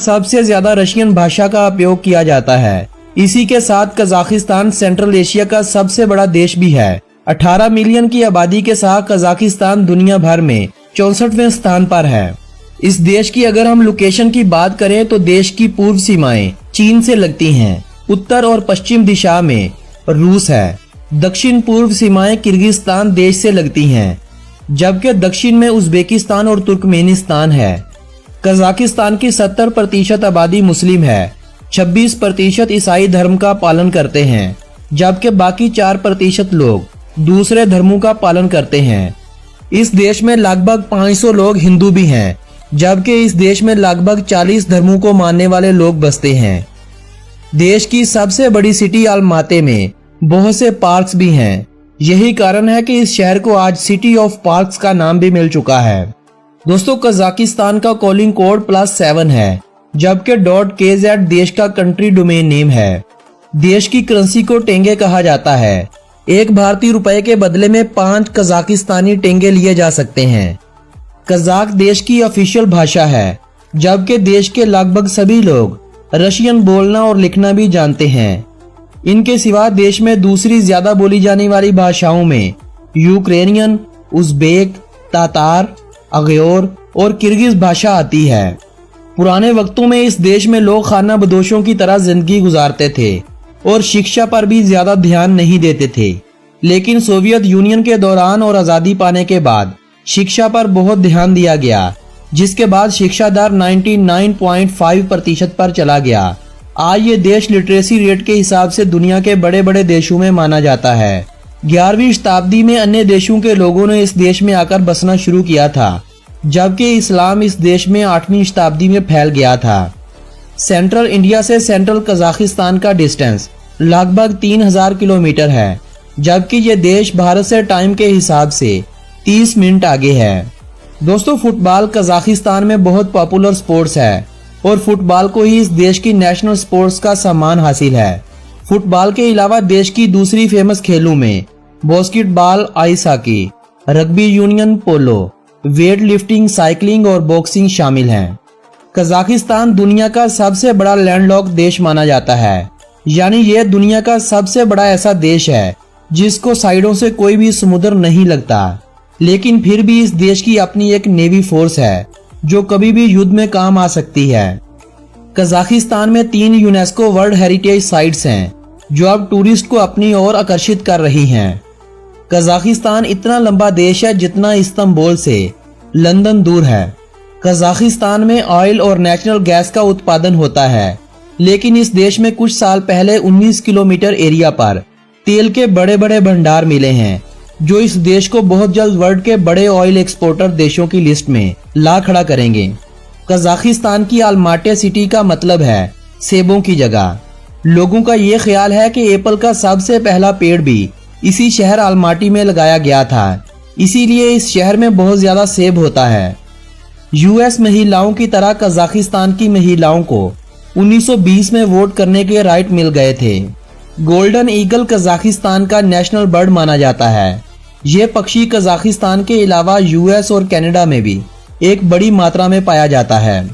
सबसे ज्यादा रशियन भाषा का उपयोग किया जाता है। इसी के साथ कजाकिस्तान सेंट्रल एशिया का सबसे बड़ा देश भी है। 18 मिलियन की आबादी के साथ कजाकिस्तान दुनिया भर में 64वें स्थान पर है। इस देश की अगर हम लोकेशन की बात करें तो देश की पूर्व सीमाएं चीन से लगती हैं। उत्तर और पश्चिम दिशा में रूस है। दक्षिण पूर्व सीमाएं किर्गिस्तान देश से लगती हैं, जबकि दक्षिण में उज्बेकिस्तान और तुर्कमेनिस्तान है। कजाकिस्तान की 70% आबादी मुस्लिम है, 26% ईसाई धर्म का पालन करते हैं, जबकि बाकी 4% लोग दूसरे धर्मों का पालन करते हैं। इस देश में लगभग 500 लोग हिंदू भी हैं, जबकि इस देश में लगभग 40 धर्मों को मानने वाले लोग बसते हैं। देश की सबसे बड़ी सिटी अलमाते में बहुत से पार्क्स भी हैं। यही कारण है कि इस शहर को आज सिटी ऑफ पार्क्स का नाम भी मिल चुका है। दोस्तों, कजाकिस्तान का कॉलिंग कोड +7 है, जबकि .kz देश का कंट्री डोमेन नेम है। देश की करेंसी को टेंगे कहा जाता है। एक भारतीय रुपए के बदले में 5 कजाकिस्तानी टेंगे लिए जा सकते हैं। कजाक देश की ऑफिशियल भाषा है, जबकि देश के लगभग सभी लोग रशियन बोलना और लिखना भी जानते हैं। इनके सिवा देश में दूसरी ज्यादा बोली जाने वाली भाषाओं में यूक्रेनियन, उज़्बेक, तातार, अगयोर और किर्गिज भाषा आती है। पुराने वक्तों में इस देश में लोग खाना बदोशों की तरह जिंदगी गुजारते थे और शिक्षा पर भी ज्यादा ध्यान नहीं देते थे। लेकिन सोवियत यूनियन के दौरान और आजादी पाने के बाद शिक्षा पर बहुत ध्यान दिया गया, जिसके बाद शिक्षा दर 99.5% पर चला गया। आज ये देश लिटरेसी रेट के हिसाब से दुनिया के बड़े बड़े देशों में माना जाता है। 11वीं शताब्दी में अन्य देशों के लोगों ने इस देश में आकर बसना शुरू किया था, जबकि इस्लाम इस देश में 8वीं शताब्दी में फैल गया था। सेंट्रल इंडिया से सेंट्रल कजाकिस्तान का डिस्टेंस लगभग 3000 किलोमीटर है, जबकि ये देश भारत से टाइम के हिसाब से 30 मिनट आगे है। दोस्तों, फुटबॉल कजाकिस्तान में बहुत पॉपुलर स्पोर्ट्स है और फुटबॉल को ही इस देश की नेशनल स्पोर्ट्स का सम्मान हासिल है। फुटबॉल के अलावा देश की दूसरी फेमस खेलों में basketball, ice hockey, rugby union, polo, weightlifting, cycling और बॉक्सिंग शामिल हैं। कजाकिस्तान दुनिया का सबसे बड़ा लैंडलॉक्ड देश माना जाता है, यानी यह दुनिया का सबसे बड़ा ऐसा देश है जिसको साइडों से कोई भी समुद्र नहीं लगता। लेकिन फिर भी इस देश की अपनी एक नेवी फोर्स है जो कभी भी युद्ध में काम आ सकती है। कजाकिस्तान में 3 यूनेस्को वर्ल्ड हेरिटेज साइट्स हैं जो अब टूरिस्ट को अपनी ओर आकर्षित कर रही हैं। कजाकिस्तान इतना लंबा देश है जितना इस्तांबुल से लंदन दूर है। कजाकिस्तान में ऑयल और नेचुरल गैस का उत्पादन होता है, लेकिन इस देश में कुछ साल पहले 19 किलोमीटर एरिया पर तेल के बड़े बड़े भंडार मिले हैं, जो इस देश को बहुत जल्द वर्ल्ड के बड़े ऑयल एक्सपोर्टर देशों की लिस्ट में ला खड़ा करेंगे। कजाकिस्तान की अलमाटी सिटी का मतलब है सेबों की जगह। लोगों का ये ख्याल है कि एप्पल का सबसे पहला पेड़ भी इसी शहर अलमाटी में लगाया गया था, इसीलिए इस शहर में बहुत ज्यादा सेब होता है। यूएस महिलाओं की तरह कजाकिस्तान की महिलाओं को 1920 में वोट करने के राइट मिल गए थे। गोल्डन ईगल कजाकिस्तान का नेशनल बर्ड माना जाता है। ये पक्षी कजाकिस्तान के अलावा यूएस और कनाडा में भी एक बड़ी मात्रा में पाया जाता है।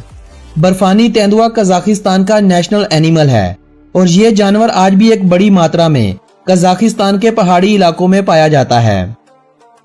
बर्फानी तेंदुआ कजाकिस्तान का नेशनल एनिमल है और ये जानवर आज भी एक बड़ी मात्रा में कजाकिस्तान के पहाड़ी इलाकों में पाया जाता है।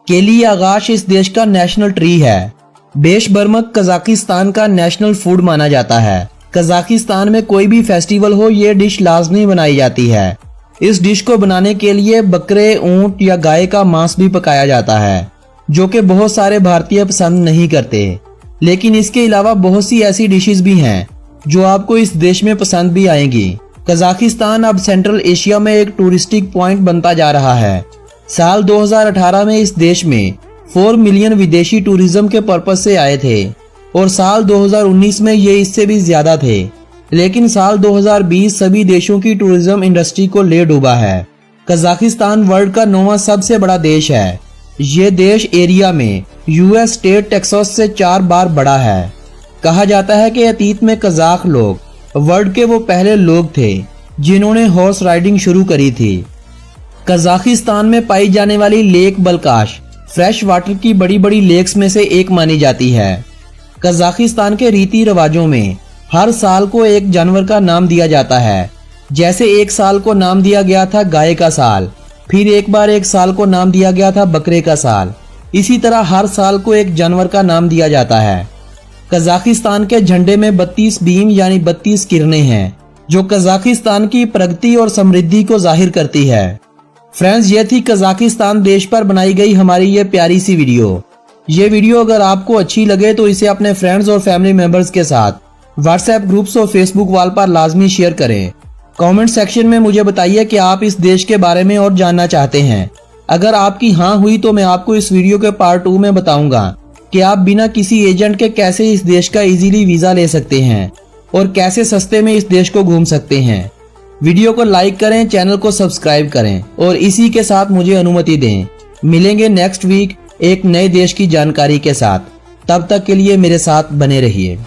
केली आगाश इस देश का नेशनल ट्री है। बेशबर्मक कजाकिस्तान का नेशनल फूड माना जाता है। कजाकिस्तान में कोई भी फेस्टिवल हो, ये डिश लाजमी बनाई जाती है। इस डिश को बनाने के लिए बकरे, ऊंट या गाय का मांस भी पकाया जाता है, जो कि बहुत सारे भारतीय पसंद नहीं करते। लेकिन इसके अलावा बहुत सी ऐसी डिशेस भी हैं जो आपको इस देश में पसंद भी आएंगी। कजाकिस्तान अब सेंट्रल एशिया में एक टूरिस्टिक पॉइंट बनता जा रहा है। साल 2018 में इस देश में 4 मिलियन विदेशी टूरिज्म के पर्पज से आए थे और साल 2019 में ये इससे भी ज्यादा थे। लेकिन साल 2020 सभी देशों की टूरिज्म इंडस्ट्री को ले डूबा है। कजाकिस्तान वर्ल्ड का 9वां सबसे बड़ा देश है। ये देश एरिया में यूएस स्टेट टेक्सास से 4 बार बड़ा है। कहा जाता है कि अतीत में कजाक लोग वर्ल्ड के वो पहले लोग थे जिन्होंने हॉर्स राइडिंग शुरू करी थी। कजाकिस्तान में पाई जाने वाली लेक बलकाश फ्रेश वाटर की बड़ी बड़ी लेक्स में से एक मानी जाती है। कजाकिस्तान के रीति रिवाजों में हर साल को एक जानवर का नाम दिया जाता है। जैसे एक साल को नाम दिया गया था गाय का साल, फिर एक बार एक साल को नाम दिया गया था बकरे का साल। इसी तरह हर साल को एक जानवर का नाम दिया जाता है। कजाकिस्तान के झंडे में 32 बीम यानी 32 किरणें हैं, जो कजाकिस्तान की प्रगति और समृद्धि को जाहिर करती है। फ्रेंड्स, ये थी कजाकिस्तान देश पर बनाई गई हमारी ये प्यारी सी वीडियो। ये वीडियो अगर आपको अच्छी लगे तो इसे अपने फ्रेंड्स और फैमिली मेंबर्स के साथ व्हाट्सएप ग्रुप्स और फेसबुक वॉल पर लाजमी शेयर करें। कमेंट सेक्शन में मुझे बताइए कि आप इस देश के बारे में और जानना चाहते हैं। अगर आपकी हाँ हुई तो मैं आपको इस वीडियो के पार्ट 2 में बताऊंगा कि आप बिना किसी एजेंट के कैसे इस देश का इजीली वीजा ले सकते हैं और कैसे सस्ते में इस देश को घूम सकते हैं। वीडियो को लाइक करें, चैनल को सब्सक्राइब करें और इसी के साथ मुझे अनुमति दें। मिलेंगे नेक्स्ट वीक एक नए देश की जानकारी के साथ। तब तक के लिए मेरे साथ बने रहिए।